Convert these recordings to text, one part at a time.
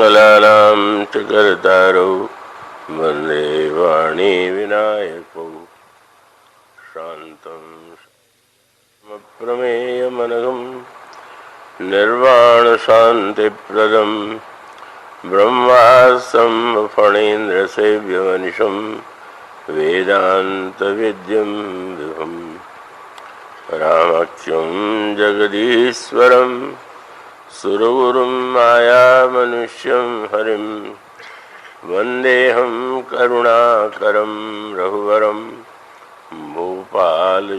मंगलानां च कर्तारौ वन्दे वाणी विनायकौ शान्तं प्रमेयमनघं निर्वाणशान्तिप्रदं ब्रह्मास्त्रं फणीन्द्रसेव्यमनिशं वेदान्तविद्यं विभुम् रामाख्यं जगदीश्वरं सुरगुरुं मायामनुष्यं हरिं वन्देऽहं करुणाकरं रघुवरं भूपालचूडामणिं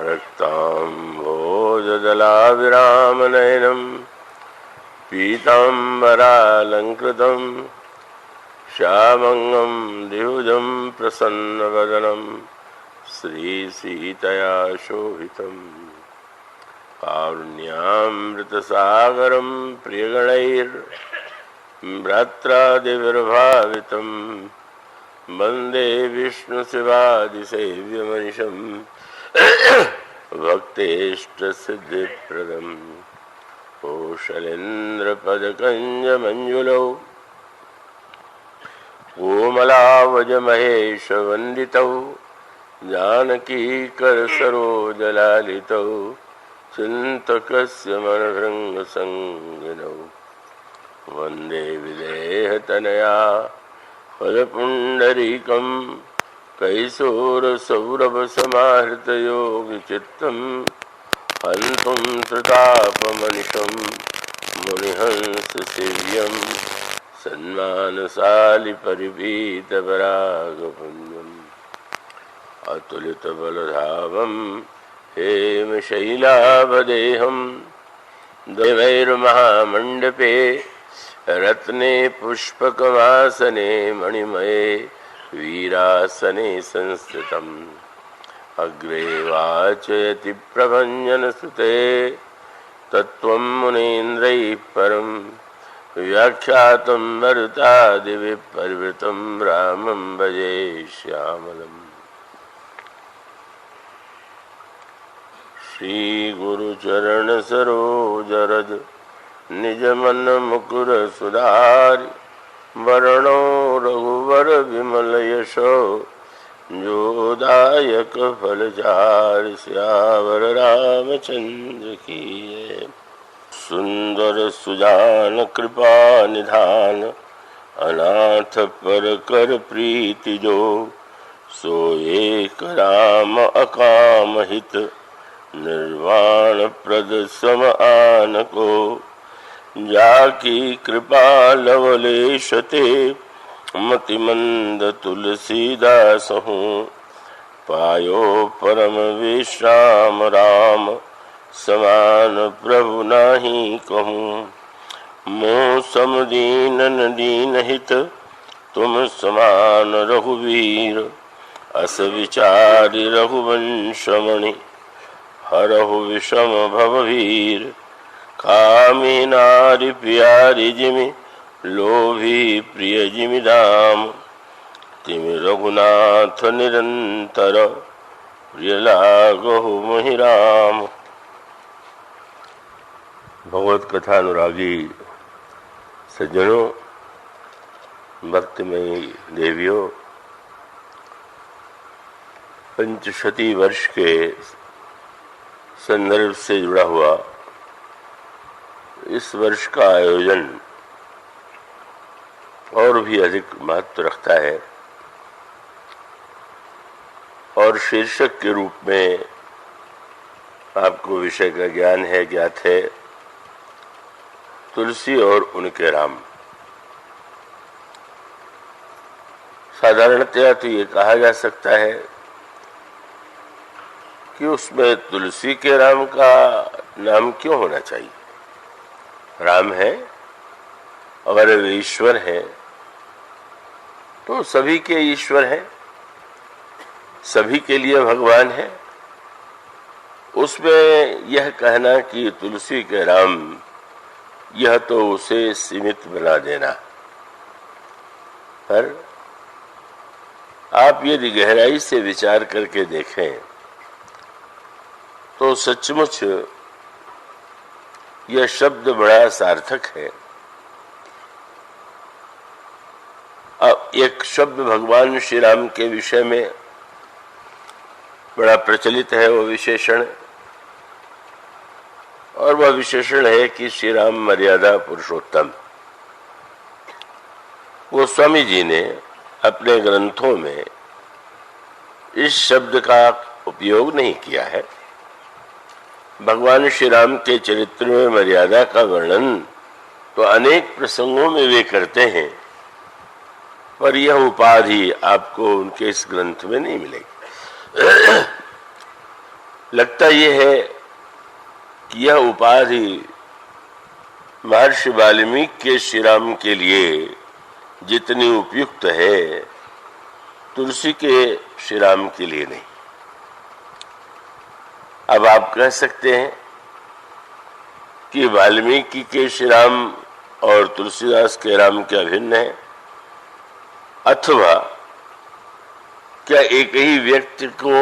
रक्ताम्भोजदलाविरामनयनं पीताम्बरालङ्कृतं श्यामङ्गं द्विभुजं प्रसन्नवदनं श्रीसीतया शोभितम् कारुण्यामृतसागरं प्रियगणैर्भ्रात्रादिविर्भावितं वन्दे विष्णुशिवादिसेव्यमनिशं भक्तेष्टसिद्धिप्रदं कौशलेन्द्रपदकञ्जमञ्जुलौ कोमलावजमहेशवन्दितौ जानकीकरसरोजलालितौ चिन्तकस्य मनभृङ्गसंगिनौ वन्दे विदेहतनया पदपुण्डरीकं कैशोरसौरभसमाहृतयोगिचित्तं हन्तुं त्रितापमनिशं मुनिहंससेव्यं सन्मानशालिपरिपीतपरागपुण्यम् अतुलितबलधावं हेमशैलावदेहं देवैर्महामण्डपे रत्ने पुष्पकमासने मणिमये वीरासने संस्थितम् अग्रे वाचयति प्रभञ्जनसुते तत्त्वं मुनीन्द्रैः परं व्याख्यातं मरुतादिभिः परिवृतं रामं भजे श्यामलम्। श्री गुरुचरण सरोज निजमन मुकुर सुधारि वरणो रघुवर विमल यशो जोदायक फलचारि सियावर रामचंद्र की जय। सुंदर सुजान कृपा निधान अनाथ पर कर प्रीति जो सो एक राम अकाम हित निर्वाण प्रद सम आन को जाकी कृपा लवलेश ते मति मंद तुलसीदास हूँ पायो परम विश्राम राम समान प्रभु नाही कहूँ मोह समदीन दीन हित तुम समान रघुवीर अस विचारि रघुवंशमणि हरहु विषम भववीर कामी नारी प्यारी जिमि लोभी प्रिय जिमि दाम तिमि रघुनाथ निरंतर प्रिय लागहु मोहि राम। भगवत कथा अनुरागी सज्जनों, भक्तिमयी देवियों, पंचशती वर्ष के संदर्भ से जुड़ा हुआ इस वर्ष का आयोजन और भी अधिक महत्व रखता है और शीर्षक के रूप में आपको विषय का ज्ञान है, ज्ञात है, तुलसी और उनके राम। साधारणतया तो ये कहा जा सकता है कि उसमें तुलसी के राम का नाम क्यों होना चाहिए। राम है, अगर वे ईश्वर है तो सभी के ईश्वर है, सभी के लिए भगवान है। उसमें यह कहना कि तुलसी के राम, यह तो उसे सीमित बना देना। पर आप यदि गहराई से विचार करके देखें तो सचमुच यह शब्द बड़ा सार्थक है। अब एक शब्द भगवान श्री राम के विषय में बड़ा प्रचलित है, वो विशेषण, और वह विशेषण है कि श्री राम मर्यादा पुरुषोत्तम। गोस्वामी जी ने अपने ग्रंथों में इस शब्द का उपयोग नहीं किया है। भगवान श्री राम के चरित्र में मर्यादा का वर्णन तो अनेक प्रसंगों में वे करते हैं, पर यह उपाधि आपको उनके इस ग्रंथ में नहीं मिलेगी। लगता यह है कि यह उपाधि महर्षि वाल्मीकि के श्री राम के लिए जितनी उपयुक्त है, तुलसी के श्री राम के लिए नहीं। अब आप कह सकते हैं कि वाल्मीकि के श्री राम और तुलसीदास के राम क्या भिन्न है, अथवा क्या एक ही व्यक्ति को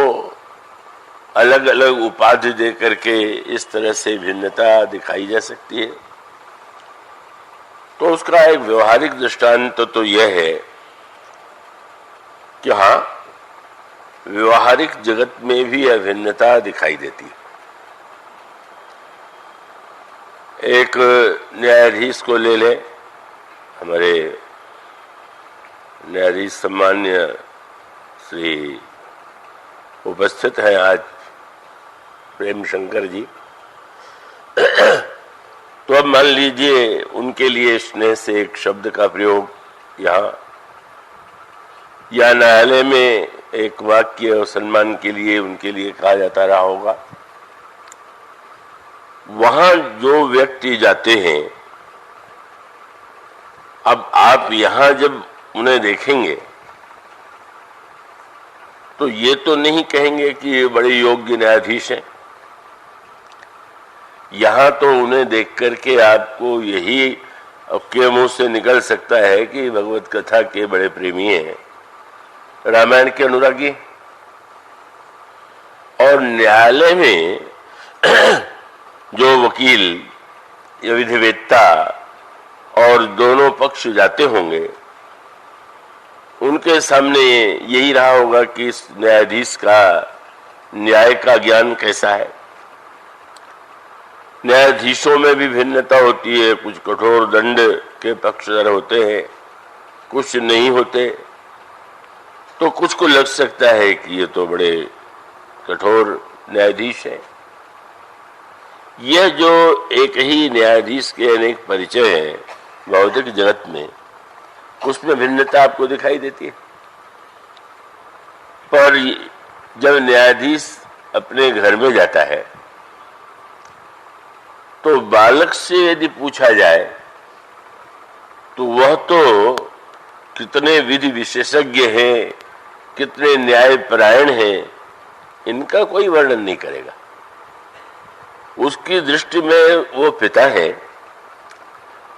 अलग अलग उपाधि दे करके इस तरह से भिन्नता दिखाई जा सकती है। तो उसका एक व्यवहारिक दृष्टांत तो यह है कि हाँ, व्यवहारिक जगत में भी यह भिन्नता दिखाई देती है। एक न्यायाधीश को ले ले, हमारे न्यायाधीश सम्मान्य श्री उपस्थित हैं आज प्रेम शंकर जी। तो अब मान लीजिए उनके लिए स्नेह से एक शब्द का प्रयोग यहाँ या न्यायालय में एक वाक्य और सम्मान के लिए उनके लिए कहा जाता रहा होगा। वहां जो व्यक्ति जाते हैं, अब आप यहां जब उन्हें देखेंगे तो ये तो नहीं कहेंगे कि ये बड़े योग्य न्यायाधीश हैं। यहां तो उन्हें देख करके आपको यही के मुंह से निकल सकता है कि भगवत कथा के बड़े प्रेमी हैं, रामायण के अनुरागी। और न्यायालय में जो वकील या विधिवेत्ता और दोनों पक्ष जाते होंगे, उनके सामने यही रहा होगा कि इस न्यायाधीश का न्याय का ज्ञान कैसा है। न्यायाधीशों में भी भिन्नता होती है, कुछ कठोर दंड के पक्षधर होते हैं, कुछ नहीं होते। तो कुछ को लग सकता है कि ये तो बड़े कठोर न्यायाधीश हैं। यह जो एक ही न्यायाधीश के अनेक परिचय हैं भौतिक जगत में, उसमें भिन्नता आपको दिखाई देती है। पर जब न्यायाधीश अपने घर में जाता है तो बालक से यदि पूछा जाए तो वह तो कितने विधि विशेषज्ञ हैं, कितने न्यायपरायण हैं, इनका कोई वर्णन नहीं करेगा। उसकी दृष्टि में वो पिता है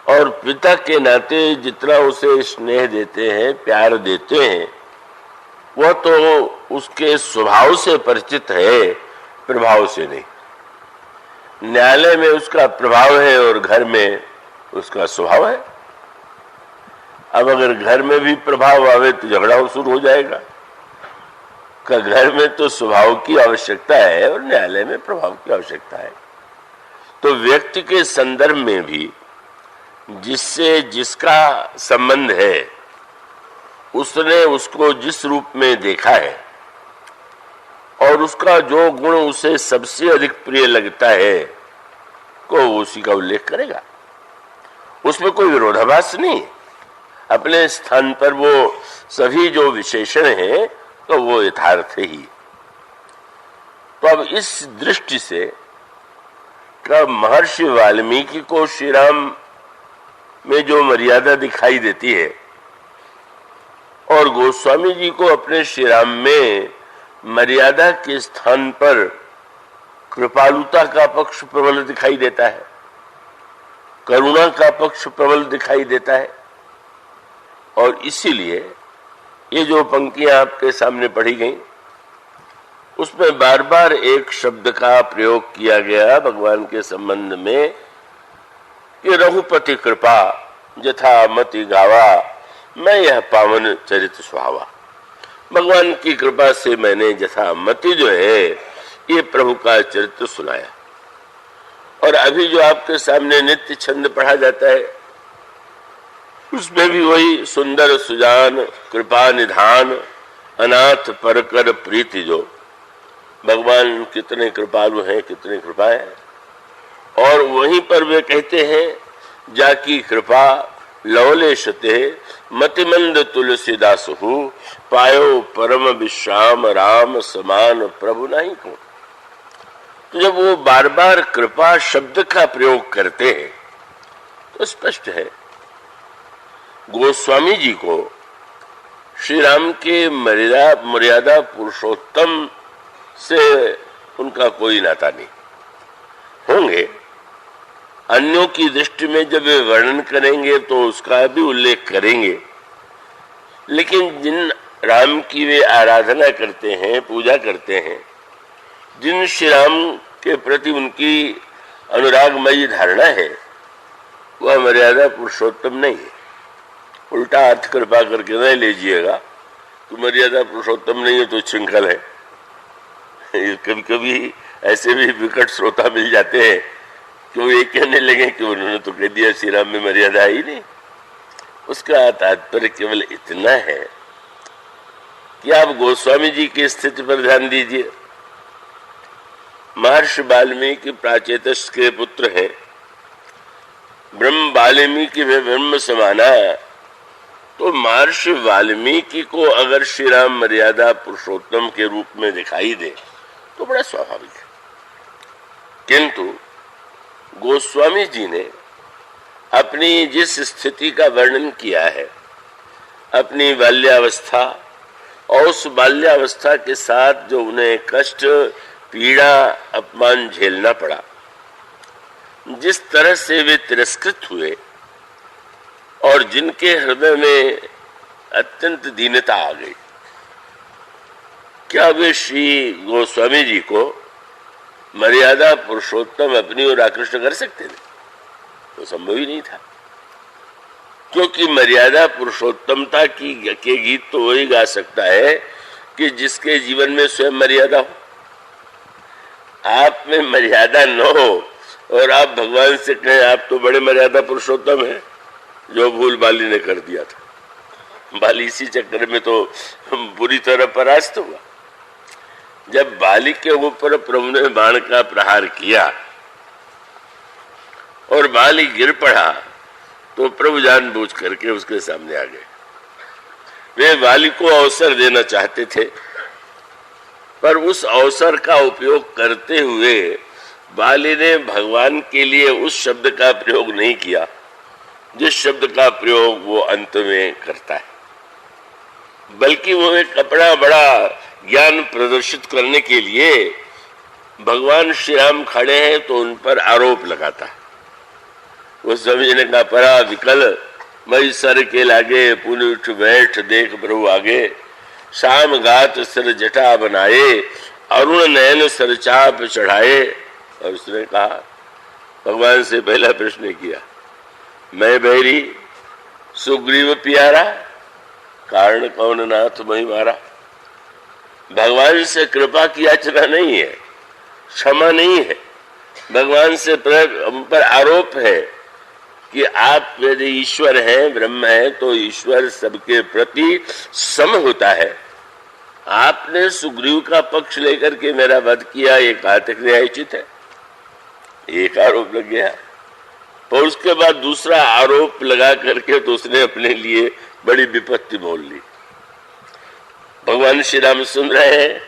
और पिता के नाते जितना उसे स्नेह देते हैं, प्यार देते हैं, वह तो उसके स्वभाव से परिचित है, प्रभाव से नहीं। न्यायालय में उसका प्रभाव है और घर में उसका स्वभाव है। अब अगर घर में भी प्रभाव आवे तो झगड़ा शुरू हो जाएगा। घर में तो स्वभाव की आवश्यकता है और न्यायालय में प्रभाव की आवश्यकता है। तो व्यक्ति के संदर्भ में भी जिससे जिसका संबंध है, उसने उसको जिस रूप में देखा है और उसका जो गुण उसे सबसे अधिक प्रिय लगता है, को उसी का उल्लेख करेगा। उसमें कोई विरोधाभास नहीं। अपने स्थान पर वो सभी जो विशेषण हैं तो वो यथार्थ ही। तो अब इस दृष्टि से कब महर्षि वाल्मीकि को श्री राम में जो मर्यादा दिखाई देती है और गोस्वामी जी को अपने श्री राम में मर्यादा के स्थान पर कृपालुता का पक्ष प्रबल दिखाई देता है, करुणा का पक्ष प्रबल दिखाई देता है। और इसीलिए ये जो पंक्तियां आपके सामने पढ़ी गई, उसमें बार बार एक शब्द का प्रयोग किया गया भगवान के संबंध में कि रघुपति कृपा जथा मति गावा, मैं यह पावन चरित सुहावा। भगवान की कृपा से मैंने जथा मति जो है ये प्रभु का चरित्र सुनाया। और अभी जो आपके सामने नित्य छंद पढ़ा जाता है उसमें भी वही सुंदर सुजान कृपा निधान अनाथ परकर प्रीति, जो भगवान कितने कृपालु हैं, कितनी कृपा है। और वहीं पर वे कहते हैं जाकी कृपा लवलेशते मतिमंद तुलसीदास हूँ, पायो परम विश्राम राम समान प्रभु नहीं को। तो जब वो बार बार कृपा शब्द का प्रयोग करते हैं तो स्पष्ट है गोस्वामी जी को श्री राम के मर्यादा पुरुषोत्तम से उनका कोई नाता नहीं। होंगे अन्यों की दृष्टि में जब वे वर्णन करेंगे तो उसका भी उल्लेख करेंगे, लेकिन जिन राम की वे आराधना करते हैं, पूजा करते हैं, जिन श्री राम के प्रति उनकी अनुरागमयी धारणा है, वह मर्यादा पुरुषोत्तम नहीं है। उल्टा अर्थ कृपा करके नहीं लीजिएगा तो मर्यादा पुरुषोत्तम नहीं है तो श्रृंखल है। कभी कभी ऐसे भी विकट श्रोता मिल जाते हैं कि वो ये कहने लगे कि उन्होंने तो कह दिया श्री राम में मर्यादा ही नहीं। उसका तात्पर्य केवल इतना है कि आप गोस्वामी जी की स्थिति पर ध्यान दीजिए। महर्षि वाल्मीकि प्राचेतस के पुत्र हैं, ब्रह्म वाल्मीकि में ब्रह्म समाना, तो महर्षि वाल्मीकि को अगर श्री राम मर्यादा पुरुषोत्तम के रूप में दिखाई दे तो बड़ा स्वाभाविक है। किंतु गोस्वामी जी ने अपनी जिस स्थिति का वर्णन किया है, अपनी बाल्यावस्था और उस बाल्यावस्था के साथ जो उन्हें कष्ट पीड़ा अपमान झेलना पड़ा, जिस तरह से वे तिरस्कृत हुए और जिनके हृदय में अत्यंत दीनता आ गई, क्या वे श्री गोस्वामी जी को मर्यादा पुरुषोत्तम अपनी ओर आकृष्ट कर सकते थे? तो संभव ही नहीं था, क्योंकि मर्यादा पुरुषोत्तमता के गीत तो वही गा सकता है कि जिसके जीवन में स्वयं मर्यादा हो। आप में मर्यादा न हो और आप भगवान से कहें आप तो बड़े मर्यादा पुरुषोत्तम हैं, जो भूल बाली ने कर दिया था। बाली इसी चक्कर में तो बुरी तरह परास्त हुआ। जब बाली के ऊपर प्रभु ने बाण का प्रहार किया और बाली गिर पड़ा तो प्रभु जानबूझ करके उसके सामने आ गए। वे बाली को अवसर देना चाहते थे, पर उस अवसर का उपयोग करते हुए बाली ने भगवान के लिए उस शब्द का प्रयोग नहीं किया जिस शब्द का प्रयोग वो अंत में करता है, बल्कि वो एक अपना बड़ा ज्ञान प्रदर्शित करने के लिए भगवान श्री राम खड़े हैं तो उन पर आरोप लगाता है। वो समझने का परा विकल मई सर के लागे, पुनि उठ बैठ देख प्रभु आगे, शाम गात सिर जटा बनाए, अरुण नयन सर चाप चढ़ाए। और उसने कहा, भगवान से पहला प्रश्न किया, मैं बैरी सुग्रीव प्यारा, कारण कौन नाथ मही मारा। भगवान से कृपा की याचना नहीं है, क्षमा नहीं है, भगवान से पर आरोप है कि आप यदि ईश्वर हैं, ब्रह्म है, तो ईश्वर सबके प्रति सम होता है। आपने सुग्रीव का पक्ष लेकर के मेरा वध किया, ये घातक न्यायोचित है, एक आरोप लग गया। और उसके बाद दूसरा आरोप लगा करके तो उसने अपने लिए बड़ी विपत्ति मोल ली। भगवान श्री राम सुन रहे हैं,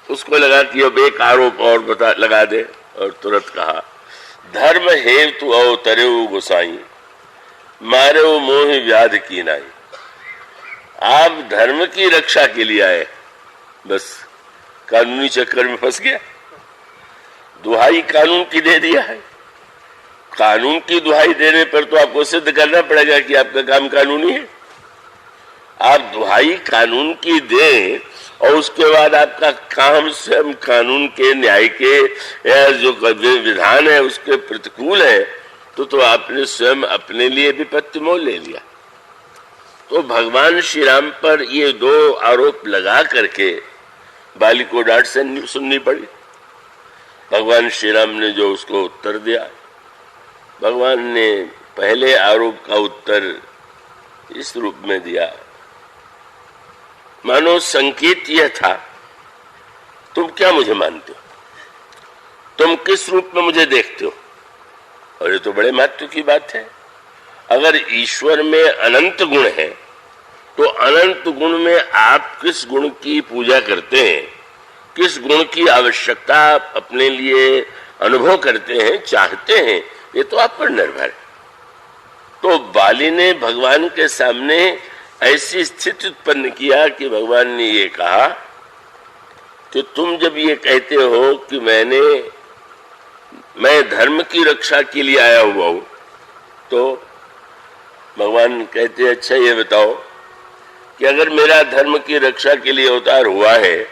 उसको लगा कि अब एक आरोप और बता लगा दे, और तुरंत कहा, धर्म हेतु अवतरेउ गोसाई, मारे मोह व्याध की नाई। आप धर्म की रक्षा के लिए आए, बस कानूनी चक्कर में फंस गया। दुहाई कानून की दे दिया है। कानून की दुहाई देने पर तो आपको सिद्ध करना पड़ेगा कि आपका काम कानूनी है। आप दुहाई कानून की दें और उसके बाद आपका काम स्वयं कानून के न्याय के जो विधान है उसके प्रतिकूल है, तो आपने स्वयं अपने लिए विपत्ति मोल ले लिया। तो भगवान श्री राम पर ये दो आरोप लगा करके बाली को डांट से सुननी पड़ी। भगवान श्री राम ने जो उसको उत्तर दिया, भगवान ने पहले आरोप का उत्तर इस रूप में दिया, मानो संकेत यह था, तुम क्या मुझे मानते हो, तुम किस रूप में मुझे देखते हो। और ये तो बड़े महत्व की बात है। अगर ईश्वर में अनंत गुण है तो अनंत गुण में आप किस गुण की पूजा करते हैं, किस गुण की आवश्यकता आप अपने लिए अनुभव करते हैं, चाहते हैं, ये तो आप पर निर्भर है। तो बाली ने भगवान के सामने ऐसी स्थिति उत्पन्न किया कि भगवान ने ये कहा कि तुम जब ये कहते हो कि मैं धर्म की रक्षा के लिए आया हुआ हूं, तो भगवान कहते अच्छा ये बताओ कि अगर मेरा धर्म की रक्षा के लिए अवतार हुआ है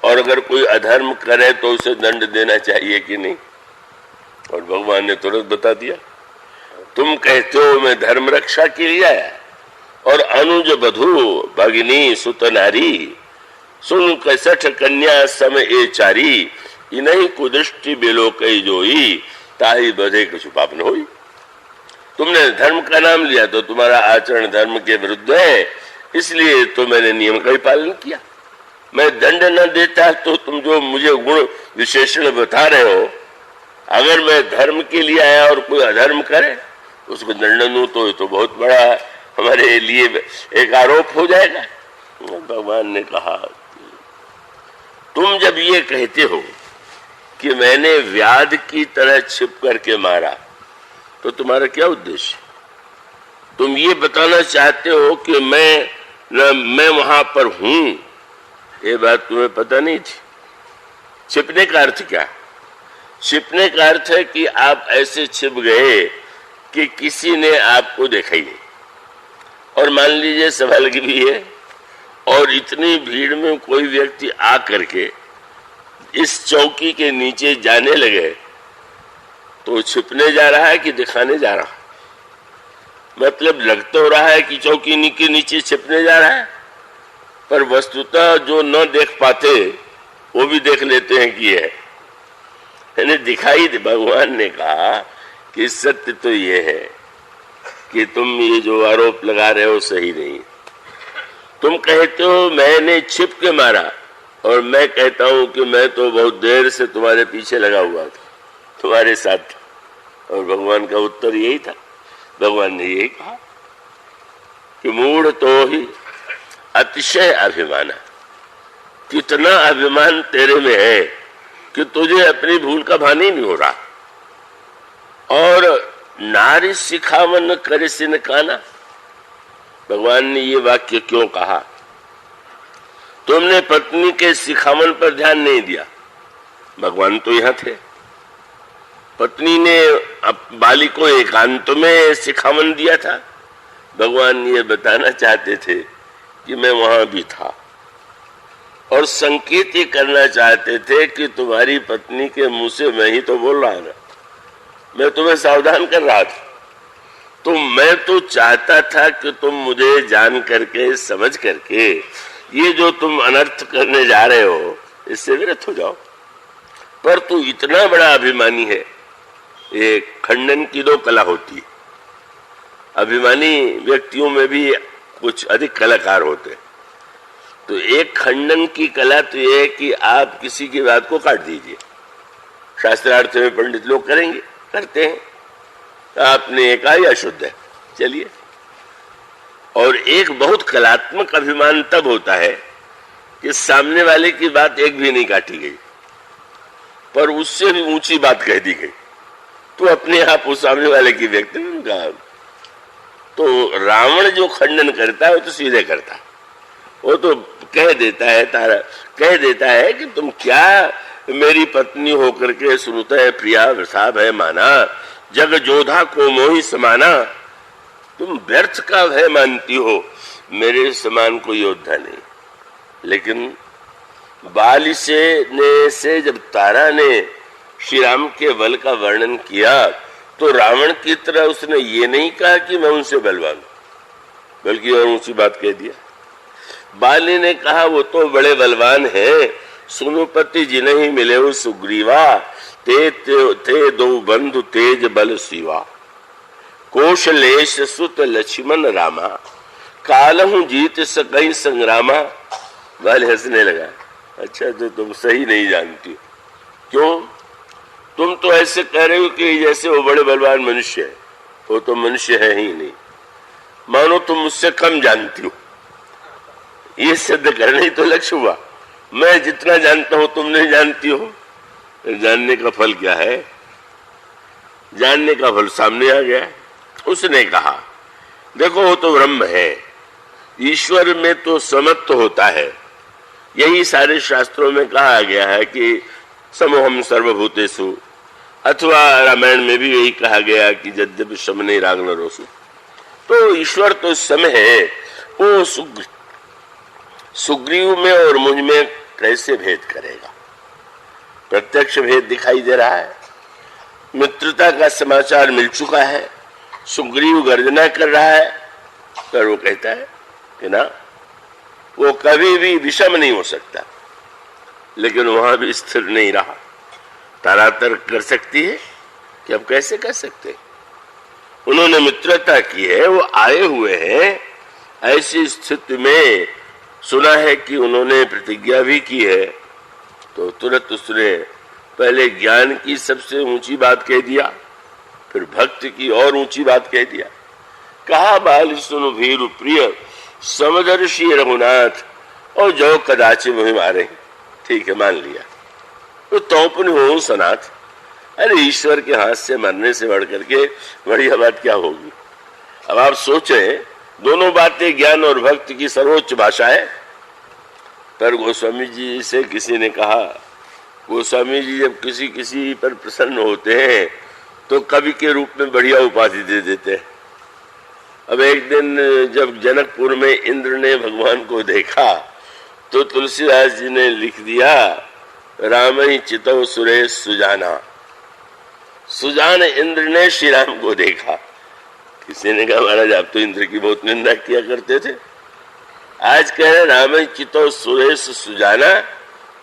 और अगर कोई अधर्म करे तो उसे दंड देना चाहिए कि नहीं। और भगवान ने तुरंत बता दिया, तुम कहते हो मैं धर्म रक्षा के लिए आया और अनुज बधु भगिनी सुत नारी सुन कसठ कन्या सम ए चारी इन्हीं कुदृष्टि बेलो कई जोई ताही बधे कुछ पाप न होई। तुमने धर्म का नाम लिया तो तुम्हारा आचरण धर्म के विरुद्ध है, इसलिए तो मैंने नियम का ही पालन किया। मैं दंड न देता तो तुम जो मुझे गुण विशेषण बता रहे हो, अगर मैं धर्म के लिए आया और कोई अधर्म करे उसको दंड दूं तो ये तो बहुत बड़ा हमारे लिए एक आरोप हो जाएगा। भगवान ने कहा तुम जब ये कहते हो कि मैंने व्याध की तरह छिप करके मारा तो तुम्हारा क्या उद्देश्य? तुम ये बताना चाहते हो कि मैं वहां पर हूं, ये बात तुम्हें पता नहीं थी। छिपने का अर्थ क्या? छिपने का अर्थ है कि आप ऐसे छिप गए कि किसी ने आपको देखा ही नहीं। और मान लीजिए सभा लगी भी है और इतनी भीड़ में कोई व्यक्ति आ करके इस चौकी के नीचे जाने लगे तो छिपने जा रहा है कि दिखाने जा रहा है? मतलब लग तो रहा है कि चौकी के नीचे छिपने जा रहा है, पर वस्तुतः जो न देख पाते वो भी देख लेते हैं कि है, यानी दिखाई दे। भगवान ने कहा कि सत्य तो ये है कि तुम ये जो आरोप लगा रहे हो सही नहीं। तुम कहते हो मैंने छिप के मारा और मैं कहता हूं कि मैं तो बहुत देर से तुम्हारे पीछे लगा हुआ था, तुम्हारे साथ था। और भगवान का उत्तर यही था। भगवान ने यही कहा कि मूढ़ तो ही अतिशय अभिमान, कितना अभिमान तेरे में है कि तुझे अपनी भूल का भान ही नहीं हो रहा। और नारी सिखावन करे सिन काना, भगवान ने ये वाक्य क्यों कहा? तुमने पत्नी के सिखावन पर ध्यान नहीं दिया। भगवान तो यहां थे, पत्नी ने बाली को एकांत में सिखावन दिया था। भगवान ये बताना चाहते थे कि मैं वहां भी था और संकेत ये करना चाहते थे कि तुम्हारी पत्नी के मुंह से मैं ही तो बोल रहा ना, मैं तुम्हें सावधान कर रहा था। तो मैं तो चाहता था कि तुम मुझे जान करके समझ करके ये जो तुम अनर्थ करने जा रहे हो इससे विरत हो जाओ। पर तू इतना बड़ा अभिमानी है। एक खंडन की दो कला होती है। अभिमानी व्यक्तियों में भी कुछ अधिक कलाकार होते हैं। तो एक खंडन की कला तो यह है कि आप किसी की बात को काट दीजिए। शास्त्रार्थ में पंडित लोग करेंगे, करते हैं। आपने कहा यह अशुद्ध है, चलिए। और एक बहुत कलात्मक अभिमान तब होता है कि सामने वाले की बात एक भी नहीं काटी गई पर उससे भी ऊंची बात कह दी गई, तो अपने आप उस सामने वाले की व्यक्ति का। तो रावण जो खंडन करता है वो तो सीधे करता है, वो तो कह देता है कि तुम क्या मेरी पत्नी होकर के सुनते है प्रिया वृषा भय माना, जग जोधा को मोहि समाना। तुम व्यर्थ का भय मानती हो, मेरे समान कोई योद्धा नहीं। लेकिन बाली से जब तारा ने श्री राम के बल का वर्णन किया तो रावण की तरह उसने ये नहीं कहा कि मैं उनसे बलवान हूं, बल्कि और ऊंची बात कह दिया। बाली ने कहा वो तो बड़े बलवान हैं, सुनुपति जिन्हें मिले वो सुग्रीवा, ते दो बंधु तेज बल शिवा, कौशलेश सुत लक्ष्मण रामा, कालहु जीत सकई संग्रामा। बाली हंसने लगा, अच्छा तो तुम सही नहीं जानती। क्यों? तुम तो ऐसे कह रहे हो कि जैसे वो बड़े बलवान मनुष्य है, वो तो मनुष्य है ही नहीं, मानो तुम मुझसे कम जानती हो। ये सिद्ध करने ही तो लक्ष्य हुआ। मैं जितना जानता हूं तुम नहीं जानती हो, जानने का फल क्या है? जानने का फल सामने आ गया। उसने कहा देखो वो तो ब्रह्म है, ईश्वर में तो समत्व होता है। यही सारे शास्त्रों में कहा गया है कि समोहम सर्वभूतेषु, अथवा रामायण में भी यही कहा गया कि यद्यपि शमने राग न रोसु। तो ईश्वर तो समय है, वो सुग्रीव में और मुझ में कैसे भेद करेगा? प्रत्यक्ष भेद दिखाई दे रहा है, मित्रता का समाचार मिल चुका है, सुग्रीव गर्जना कर रहा है, पर वो कहता है कि ना वो कभी भी विषम नहीं हो सकता। लेकिन वहां भी स्थिर नहीं रहा, तारातर कर सकती है कि अब कैसे कर सकते? उन्होंने मित्रता की है, वो आए हुए हैं। ऐसी स्थिति में सुना है कि उन्होंने प्रतिज्ञा भी की है, तो तुरंत उसने पहले ज्ञान की सबसे ऊंची बात कह दिया, फिर भक्ति की और ऊंची बात कह दिया। कहा बाल सुनु भीरु प्रिय समदर्शी रघुनाथ, और जो कदाचि मुहि मारे। ठीक है, मान लिया। तो पुण्य हो सनाथ। अरे ईश्वर के हाथ से मरने से बढ़ करके बढ़िया बात क्या होगी? अब आप सोचें, दोनों बातें ज्ञान और भक्ति की सर्वोच्च भाषा है। पर गोस्वामी जी से किसी ने कहा, गोस्वामी जी जब किसी किसी पर प्रसन्न होते हैं तो कवि के रूप में बढ़िया उपाधि दे देते हैं। अब एक दिन जब जनकपुर में इंद्र ने भगवान को देखा तो तुलसीदास जी ने लिख दिया, राम ही चितव सुरेश सुजाना। सुजान इंद्र ने श्री राम को देखा। किसी ने कहा महाराज आप तो इंद्र की बहुत निंदा किया करते थे, आज कह रहे राम ही चितव सुरेश सुजाना,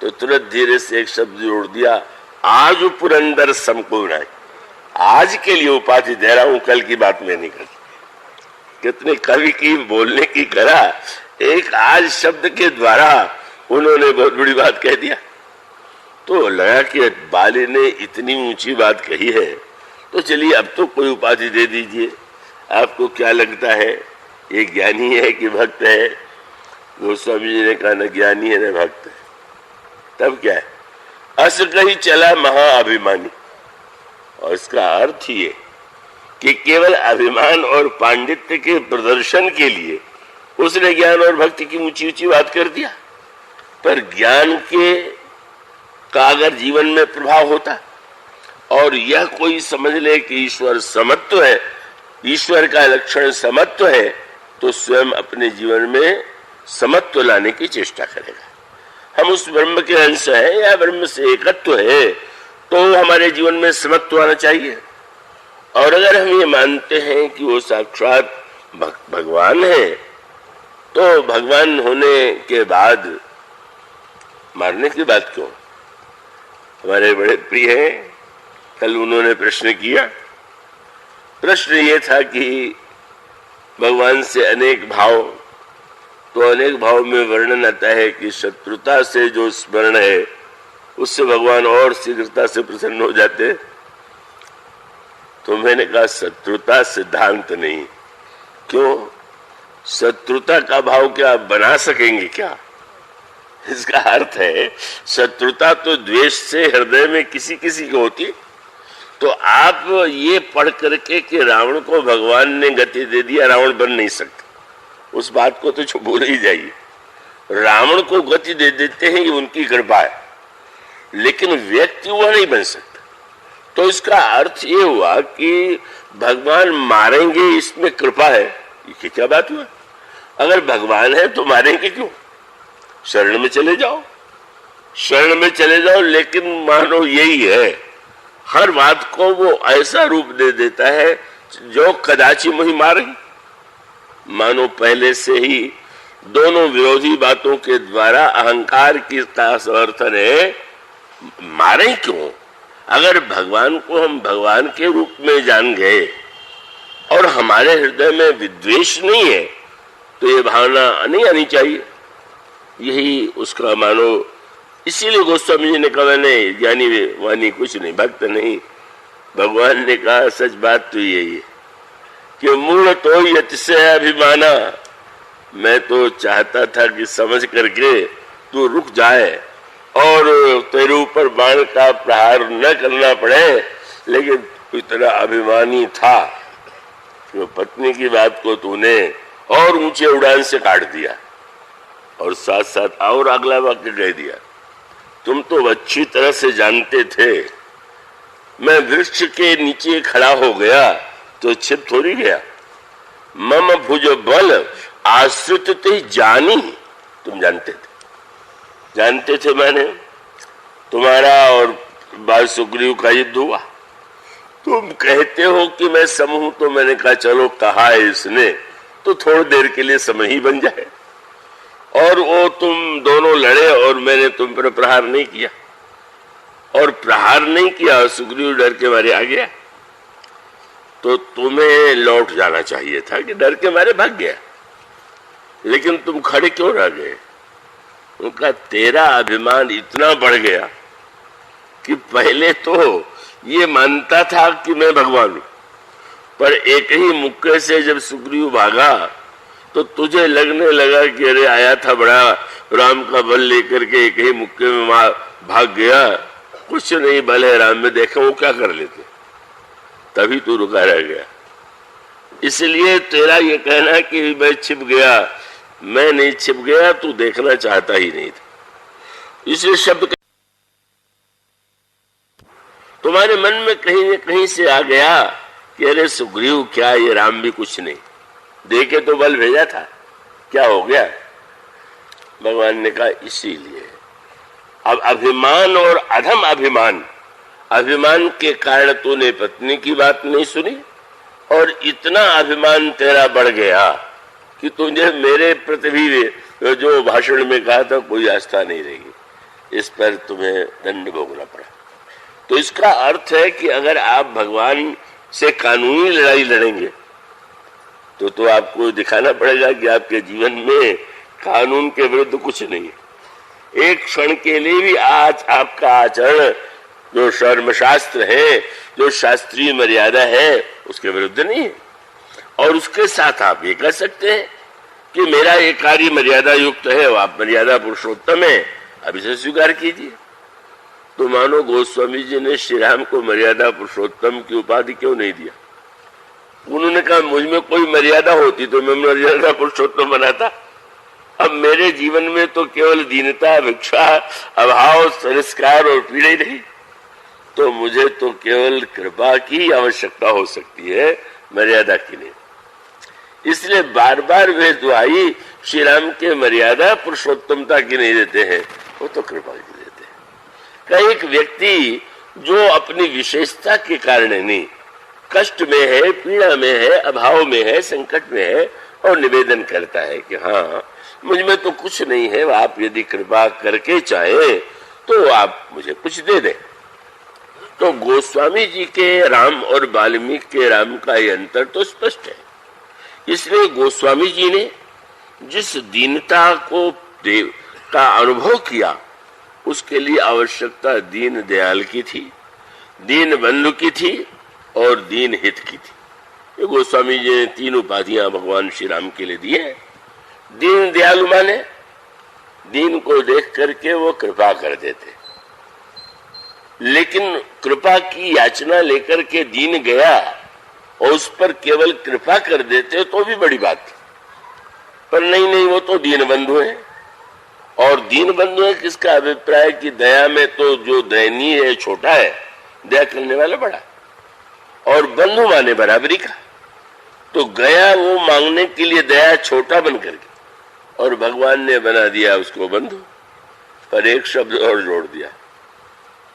तो तुरंत धीरे से एक शब्द जोड़ दिया, आज पुरंदर समकोणाई। आज के लिए उपाधि दे रहा हूं, कल की बात में नहीं करती। कितने कवि की बोलने की कला, एक आज शब्द के द्वारा उन्होंने बहुत बड़ी बात कह दिया। तो लगा कि बाली ने इतनी ऊंची बात कही है, तो चलिए अब तो कोई उपाधि दे दीजिए। आपको क्या लगता है, ये ज्ञानी है कि भक्त है? गोस्वामी जी ने कहा न ज्ञानी है न भक्त है। तब क्या है? अस कही चला महाअभिमानी। और इसका अर्थ ये कि केवल अभिमान और पांडित्य के प्रदर्शन के लिए उसने ज्ञान और भक्ति की ऊंची ऊंची बात कर दिया। पर ज्ञान के का अगर जीवन में प्रभाव होता और यह कोई समझ ले कि ईश्वर समत्व है, ईश्वर का लक्षण समत्व है, तो स्वयं अपने जीवन में समत्व लाने की चेष्टा करेगा। हम उस ब्रह्म के अंश हैं या ब्रह्म से एकत्व है, तो हमारे जीवन में समत्व आना चाहिए। और अगर हम ये मानते हैं कि वो साक्षात भगवान है, तो भगवान होने के बाद मारने की बात क्यों? हमारे बड़े प्रिय हैं, कल उन्होंने प्रश्न किया। प्रश्न ये था कि भगवान से अनेक भाव, तो अनेक भाव में वर्णन आता है कि शत्रुता से जो स्मरण है उससे भगवान और शीघ्रता से प्रसन्न हो जाते। तो मैंने कहा शत्रुता सिद्धांत नहीं। क्यों? शत्रुता का भाव क्या आप बना सकेंगे क्या? इसका अर्थ है शत्रुता तो द्वेष से हृदय में किसी किसी को होती। तो आप ये पढ़ करके कि रावण को भगवान ने गति दे दिया, रावण बन नहीं सकता, उस बात को तो भूल ही जाइए। रावण को गति दे देते हैं, ये उनकी कृपा है, लेकिन व्यक्ति वह नहीं बन सकता। तो इसका अर्थ ये हुआ कि भगवान मारेंगे इसमें कृपा है, ये क्या बात हुआ? अगर भगवान है तो मारेंगे क्यों? शरण में चले जाओ, शरण में चले जाओ। लेकिन मानो यही है हर बात को वो ऐसा रूप दे देता है जो कदाचि मोहि मारे। मानो पहले से ही दोनों विरोधी बातों के द्वारा अहंकार की का समर्थन है। मारे क्यों? अगर भगवान को हम भगवान के रूप में जान गए और हमारे हृदय में विद्वेष नहीं है तो ये भावना नहीं आनी चाहिए। यही उसका मानो, इसीलिए गोस्वामी जी ने कहा मैंने ज्ञानी वानी कुछ नहीं, भक्त नहीं। भगवान ने कहा सच बात तो यही है कि मूल तो यत से अभिमाना। मैं तो चाहता था कि समझ करके तू रुक जाए और तेरे ऊपर बाण का प्रहार न करना पड़े, लेकिन तू इतना अभिमानी था कि पत्नी की बात को तूने और ऊंचे उड़ान से काट दिया और साथ साथ और अगला वाक्य कह दिया, तुम तो अच्छी तरह से जानते थे मैं वृक्ष के नीचे खड़ा हो गया तो छिप थोड़ी गया। मम भुज बल आश्रित ते जानी। तुम जानते थे मैंने तुम्हारा और बाल सुग्रीव का युद्ध हुआ। तुम कहते हो कि मैं सम हूं, तो मैंने कहा चलो कहा है इसने तो थोड़ी देर के लिए समय ही बन जाए। और वो तुम दोनों लड़े और मैंने तुम पर प्रहार नहीं किया, और प्रहार नहीं किया और सुग्रीव डर के मारे आ गया, तो तुम्हें लौट जाना चाहिए था कि डर के मारे भाग गया, लेकिन तुम खड़े क्यों रह गए? उनका तेरा अभिमान इतना बढ़ गया कि पहले तो ये मानता था कि मैं भगवान हूं, पर एक ही मुक्के से जब सुग्रीव भागा तो तुझे लगने लगा कि अरे आया था बड़ा राम का बल लेकर के एक ही मुक्के में भाग गया, कुछ नहीं बल है राम में, देखा वो क्या कर लेते। तभी तू रुका रह गया। इसलिए तेरा ये कहना कि मैं छिप गया, मैं नहीं छिप गया, तू देखना चाहता ही नहीं था। इसलिए शब्द तुम्हारे मन में कहीं न कहीं से आ गया कि अरे सुग्रीव क्या, ये राम भी कुछ नहीं, देखे तो बल भेजा था, क्या हो गया? भगवान ने कहा इसीलिए अब अभिमान और अधम अभिमान, अभिमान के कारण तूने पत्नी की बात नहीं सुनी और इतना अभिमान तेरा बढ़ गया कि तुझे मेरे प्रति भी जो भाषण में कहा था कोई आस्था नहीं रहेगी। इस पर तुम्हें दंड भोगना पड़ा। तो इसका अर्थ है कि अगर आप भगवान से कानूनी लड़ाई लड़ेंगे तो आपको दिखाना पड़ेगा कि आपके जीवन में कानून के विरुद्ध कुछ नहीं है। एक क्षण के लिए भी आज आपका आचरण जो धर्मशास्त्र है, जो शास्त्रीय मर्यादा है, उसके विरुद्ध नहीं है। और उसके साथ आप ये कह सकते हैं कि मेरा ये कार्य मर्यादा युक्त है, आप मर्यादा पुरुषोत्तम है, अब इसे स्वीकार कीजिए। तो मानो गोस्वामी जी ने श्री राम को मर्यादा पुरुषोत्तम की उपाधि क्यों नहीं दिया? उन्होंने कहा मुझ में कोई मर्यादा होती तो मैं मर्यादा पुरुषोत्तम बनाता। अब मेरे जीवन में तो केवल दीनता, भिक्षा, अभाव, तिरस्कार और पीड़ा ही नहीं, तो मुझे तो केवल कृपा की आवश्यकता हो सकती है, मर्यादा की नहीं। इसलिए बार बार वे दुआई श्री राम के मर्यादा पुरुषोत्तमता की नहीं देते हैं, वो तो कृपा की देते हैं। कई एक व्यक्ति जो अपनी विशेषता के कारण नहीं, कष्ट में है, पीड़ा में है, अभाव में है, संकट में है और निवेदन करता है कि हाँ मुझ में तो कुछ नहीं है, आप यदि कृपा करके चाहे तो आप मुझे कुछ दे दें। तो गोस्वामी जी के राम और वाल्मीकि के राम का ये अंतर तो स्पष्ट है। इसलिए गोस्वामी जी ने जिस दीनता को देव का अनुभव किया उसके लिए आवश्यकता दीन दयाल की थी, दीन बंधु की थी और दीन हित की थी। ये गोस्वामी जी ने तीन उपाधियां भगवान श्री राम के लिए दी है। दीन दयालु माने दीन को देख करके वो कृपा कर देते, लेकिन कृपा की याचना लेकर के दीन गया और उस पर केवल कृपा कर देते तो भी बड़ी बात, पर नहीं वो तो दीन बंधु है। और दीन बंधु है किसका अभिप्राय कि दया में तो जो दयनीय है छोटा है, दया करने वाला बड़ा, और बंधु माने बराबरी का। तो गया वो मांगने के लिए दया छोटा बन करके, और भगवान ने बना दिया उसको बंधु। पर एक शब्द और जोड़ दिया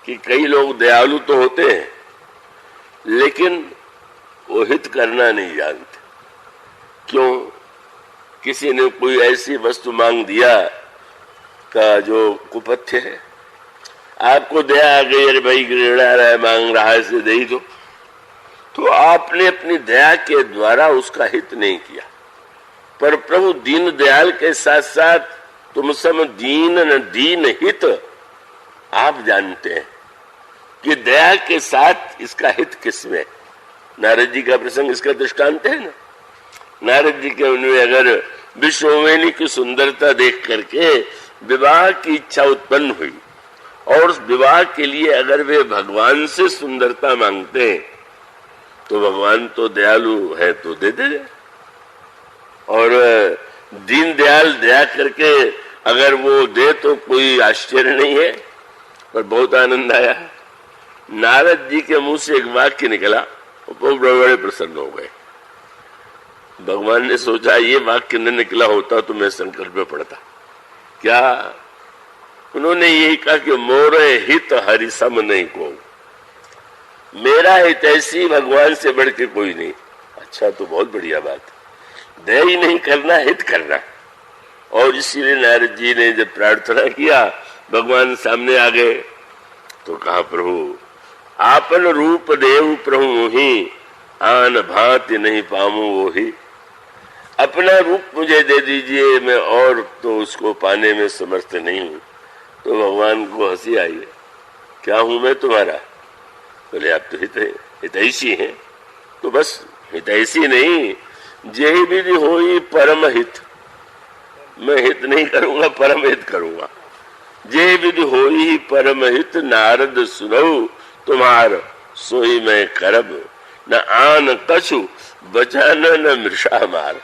कि कई लोग दयालु तो होते हैं लेकिन वो हित करना नहीं जानते। क्यों? किसी ने कोई ऐसी वस्तु मांग दिया का जो कुपथ्य है। आपको दया आ गई, अरे भाई गिड़ा रहा है, मांग रहा है, इसे दे ही दो, तो आपने अपनी दया के द्वारा उसका हित नहीं किया। पर प्रभु दीन दयाल के साथ साथ तुम सम दीन न दीन हित, आप जानते हैं कि दया के साथ इसका हित किसमें। नारद जी का प्रसंग इसका दृष्टांत है ना। नारद जी के उनमें अगर विश्ववेणी की सुंदरता देख करके विवाह की इच्छा उत्पन्न हुई और उस विवाह के लिए अगर वे भगवान से सुंदरता मांगते हैं तो भगवान तो दयालु है तो दे दे। और दीन दयाल दया करके अगर वो दे तो कोई आश्चर्य नहीं है। पर बहुत आनंद आया। नारद जी के मुंह से एक वाक्य निकला, वो बड़े प्रसन्न हो गए। भगवान ने सोचा ये वाक्य न निकला होता तो मैं संकट में पड़ता। क्या? उन्होंने यही कहा कि मोरे हित हरि सम नहीं को, मेरा हित ऐसी भगवान से बढ़ के कोई नहीं। अच्छा, तो बहुत बढ़िया बात। दया ही नहीं करना, हित करना। और इसीलिए नारद जी ने जब प्रार्थना किया, भगवान सामने आ गए तो कहा, प्रभु आपन रूप देव प्रभु मोहि, आन भांति नहीं पामू वो ही। अपना रूप मुझे दे दीजिए, मैं और तो उसको पाने में समर्थ नहीं हूं। तो भगवान को हंसी आई, क्या हूं मैं तुम्हारा? बोले आप तो हितैषी हैं। तो बस हितैषी नहीं, जेहि विधि होई परम हित। मैं हित नहीं करूंगा, परम हित करूंगा। जे विधि होई परम हित, नारद सुनऊ तुम्हार सोई मैं करब, न आन कछु बचन न मृषा मार।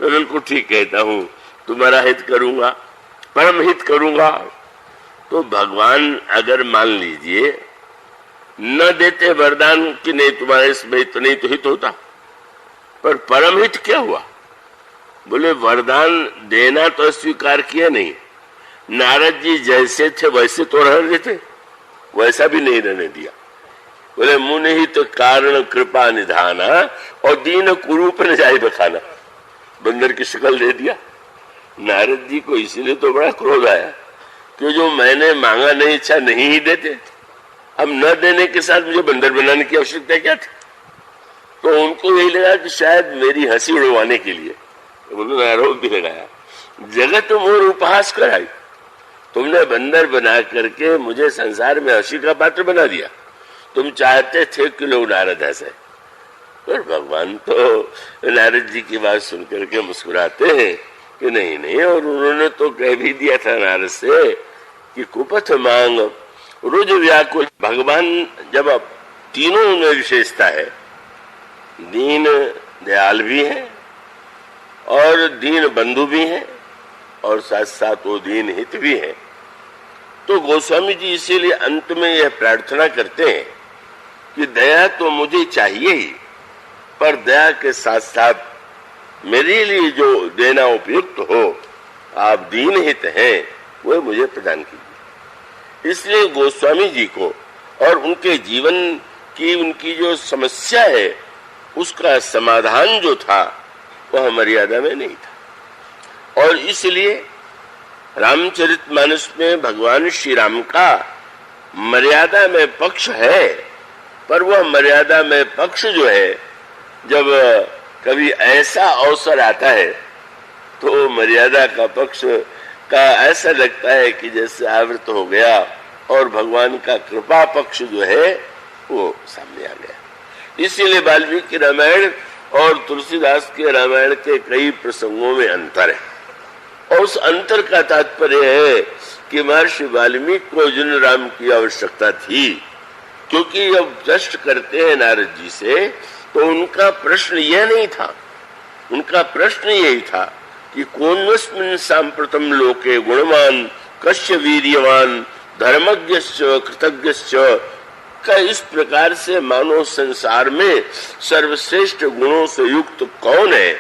मैं बिल्कुल ठीक कहता हूं, तुम्हारा हित करूंगा, परम हित करूंगा। तो भगवान अगर मान लीजिए न देते वरदान कि नहीं तुम्हारे इसमें हित नहीं तो हित होता, पर परम हित क्या हुआ? बोले वरदान देना तो स्वीकार किया नहीं। नारद जी जैसे थे वैसे तो रहने देते, वैसा भी नहीं रहने दिया। बोले मुनि ही तो कारण कृपा निधाना, और दीन कुरूप न जाए बखाना। बंदर की शक्ल दे दिया। नारद जी को इसीलिए तो बड़ा क्रोध आया कि जो मैंने मांगा नहीं, इच्छा नहीं ही देते। अब न देने के साथ मुझे बंदर बनाने की आवश्यकता क्या थी? तो उनको यही लगा कि शायद मेरी हंसी उड़वाने के लिए उन्होंने आरोप भी लगाया, जगत मोर उपहास कराई। तुमने बंदर बना करके मुझे संसार में हंसी का पात्र बना दिया। तुम चाहते थे कि लोग नारद हंसे, पर भगवान तो नारद जी की बात सुनकर के मुस्कुराते हैं कि नहीं नहीं। और उन्होंने तो कह भी दिया था नारद से कि कुपथ मांग रुज व्याकुल। भगवान जब अब तीनों में विशेषता है, दीन दयाल भी है और दीन बंधु भी हैं और साथ साथ वो दीन हित भी है। तो गोस्वामी जी इसीलिए अंत में यह प्रार्थना करते हैं कि दया तो मुझे चाहिए ही, पर दया के साथ साथ मेरे लिए जो देना उपयुक्त हो, आप दीन हित हैं, वह मुझे प्रदान कीजिए। इसलिए गोस्वामी जी को और उनके जीवन की उनकी जो समस्या है उसका समाधान जो था वह मर्यादा में नहीं था। और इसलिए रामचरितमानस में भगवान श्री राम का मर्यादा में पक्ष है, पर वह मर्यादा में पक्ष जो है जब कभी ऐसा अवसर आता है तो मर्यादा का पक्ष का ऐसा लगता है कि जैसे आवृत हो गया और भगवान का कृपा पक्ष जो है वो सामने आ गया। इसीलिए वाल्मीकि रामायण और तुलसीदास के रामायण के कई प्रसंगों में अंतर है। और उस अंतर का तात्पर्य है कि महर्षि वाल्मीकि को जिन राम की आवश्यकता थी, क्योंकि जब प्रश्न करते हैं नारद जी से तो उनका प्रश्न यह नहीं था, उनका प्रश्न यही था कि कौन्वस्मिन् सांप्रतम लोके गुणवान कस्य वीर्यवान धर्मज्ञश्च कृतज्ञश्च। का इस प्रकार से मानो संसार में सर्वश्रेष्ठ गुणों से युक्त कौन है?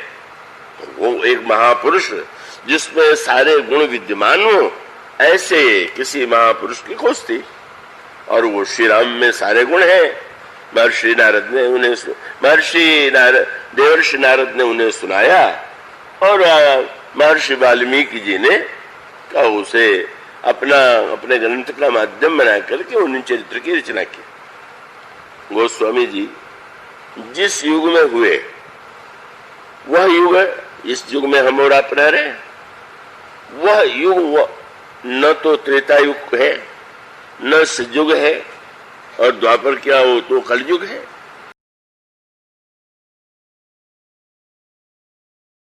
वो एक महापुरुष जिसमें सारे गुण विद्यमान हो, ऐसे किसी महापुरुष की खोज थी। और वो श्री राम में सारे गुण हैं, महर्षि देवर्षि नारद ने उन्हें सुनाया और महर्षि वाल्मीकि जी ने कहा उसे अपने ग्रंथ का माध्यम बना करके उन्हीं चरित्र की रचना की। गोस्वामी जी जिस युग में हुए वह युग इस युग में हम और आप रह रहे हैं, वह युग न तो त्रेता युग है, न सतयुग है, और द्वापर क्या हो तो कलयुग है।